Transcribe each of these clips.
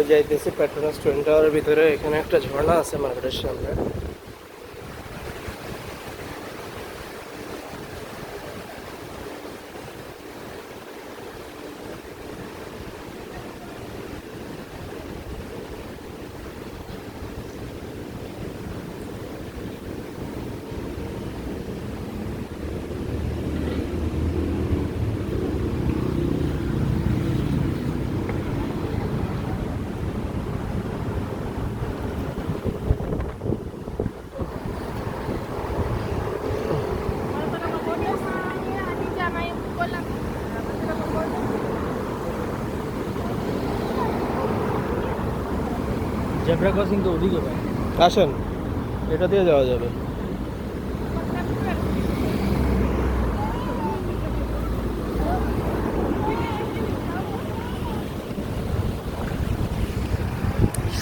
যাইতেছি Petronas twin টাওয়ারের ভিতরে। এখানে একটা ঝর্ণা আছে মার্কেটের সামনে। জেব্রা ক্রসিং তো ওদিকে ভাই। আসেন, এটা দিয়ে যাওয়া যাবে।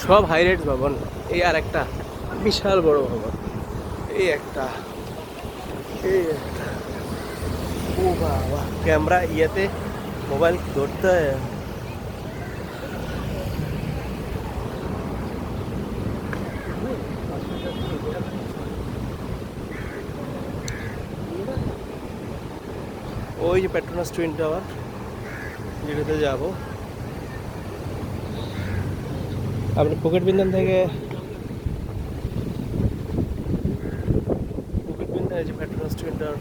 সব হাইলাইটস ভবন। এই আর একটা বিশাল বড় ভবন। এই একটা, এই একটা। ও বাবা, ক্যামেরা ইয়েতে মোবাইল ধরতে হয়। ওই যে পেট্রোনাস টুইন টাওয়ার, যেটাতে যাবো। আপনি পকেট বিন্দান থেকে এই যে পেট্রোনাস টুইন টাওয়ার।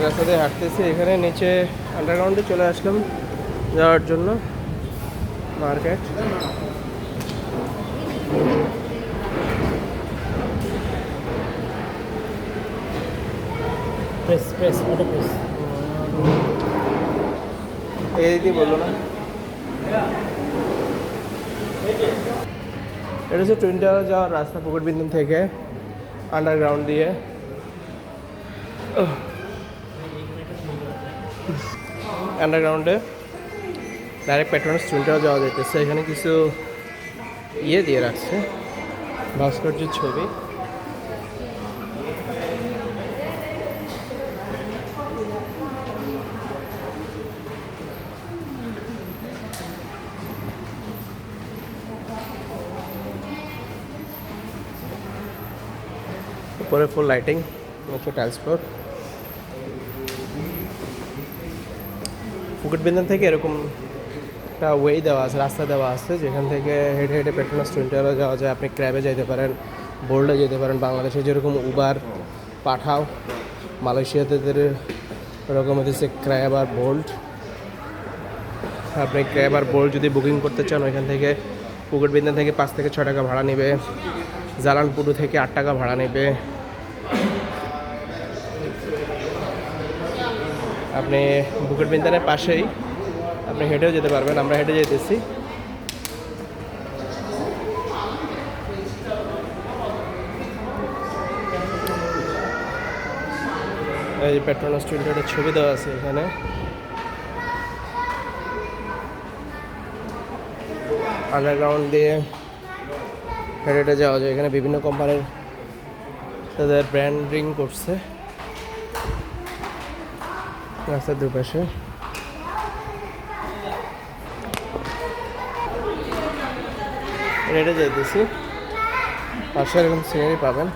রাস্তা দিয়ে হাঁটতেছি, এখানে নিচে আন্ডারগ্রাউন্ডে চলে আসলাম যাওয়ার জন্য market. Press press auto press. এই দিদি বললো না, এটা হচ্ছে টুইন টাওয়ার যাওয়ার রাস্তা পকেট বিন্দন থেকে আন্ডারগ্রাউন্ড দিয়ে। আন্ডারগ্রাউন্ডে ডাইরেক্ট পেট্রোনাস টুইন টাওয়ার যাওয়া যেতেছে। এখানে কিছু ইয়ে দিয়ে রাখছে, ভাস্কর্যের ছবি। উপরে ফুল লাইটিং, নিচে টাইলস ফ্লোর। ফুকেট বিন্দন থেকে এরকম একটা ওয়ে দেওয়া আছে, রাস্তা দেওয়া আছে, যেখান থেকে হেঁটে হেঁটে পেট্রোনাস টুইন টাওয়ারে যাওয়া যায়। আপনি ক্র্যাবে যেতে পারেন, বোল্ডে যেতে পারেন। বাংলাদেশে যেরকম উবার, পাঠাও, মালয়েশিয়াতে এরকম হচ্ছে ক্র্যাব আর বোল্ট। আপনি ক্র্যাব আর বোল্ট যদি বুকিং করতে চান, ওইখান থেকে ফুকেট বিন্দন থেকে 5 থেকে 6 টাকা ভাড়া নেবে। জালানপুরু থেকে 8 টাকা ভাড়া নেবে। আপনি বুকেট বিন্দানের পাশেই আপনি হেঁটেও যেতে পারবেন। আমরা হেঁটে যেতেছি। এই যে পেট্রোনাস টুইন টাওয়ারের ছবি দেওয়া আছে এখানে। আন্ডারগ্রাউন্ড দিয়ে হেঁটে হেঁটে যাওয়া যায়। এখানে বিভিন্ন কোম্পানির তাদের ব্র্যান্ডিং করছে রাস্তার দুপাশে। হেঁটে যাইতেছি, পাশে এরকম সিনারি পাবেন।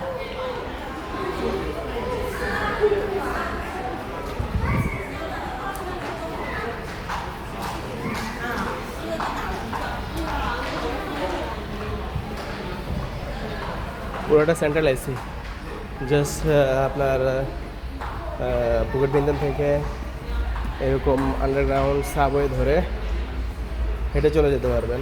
পুরোটা সেন্ট্রাল এসি। জাস্ট আপনার পুকুর বিন্দন থেকে এরকম আন্ডারগ্রাউন্ড সাবওয়ে ধরে হেঁটে চলে যেতে পারবেন।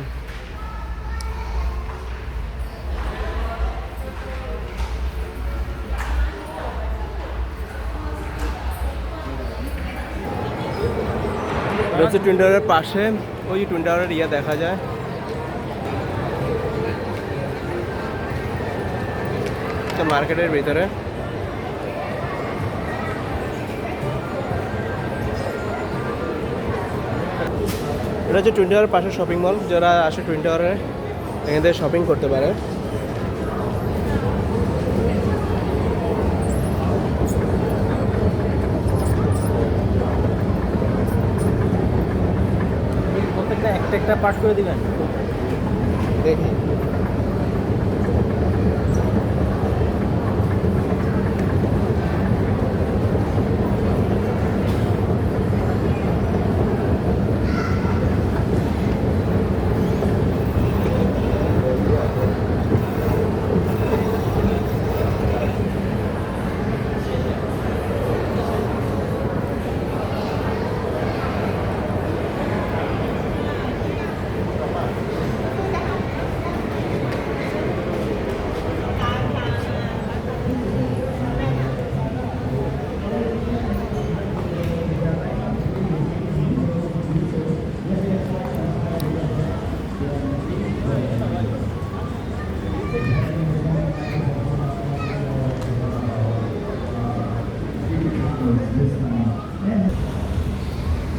এটা হচ্ছে টুইন টাওয়ারের পাশে, ওই টুইন টাওয়ারের দেখা যায়। মার্কেটের ভিতরে এটা হচ্ছে টুইন টাওয়ারের পাশে শপিং মল। যারা আসে টুইন টাওয়ারে এখান থেকে শপিং করতে পারে। প্রত্যেকটা একটা একটা পার্ট করে দিবেন। দেখি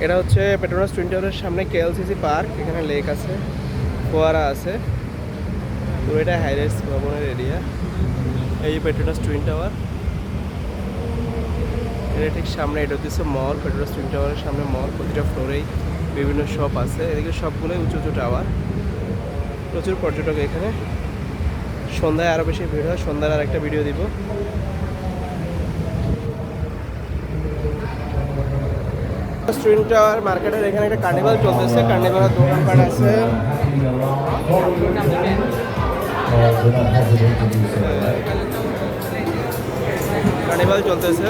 এটা হচ্ছে পেট্রোনাস টুইন টাওয়ারের সামনে কেএলসিসি পার্ক। এখানে লেক আছে, ফোয়ারা আছে, পুরো এটা হাইরাইজ ভবনের এরিয়া। এই পেট্রোনাস টুইন টাওয়ার, এটা ঠিক সামনে। এটা হচ্ছে মল, পেট্রোনাস টুইন টাওয়ারের সামনে মল। প্রতিটা ফ্লোরেই বিভিন্ন শপ আছে। এদিকে সবগুলোই উঁচু উঁচু টাওয়ার। প্রচুর পর্যটক এখানে। সন্ধ্যায় আরও বেশি ভিড় হয়। সন্ধ্যার আর একটা ভিডিও দিব। টুইন টাওয়ার মার্কেটের এখানে একটা কার্নিভাল চলতেছে। কার্নিভালের দোকানপাট আছে। কার্নিভাল চলতেছে।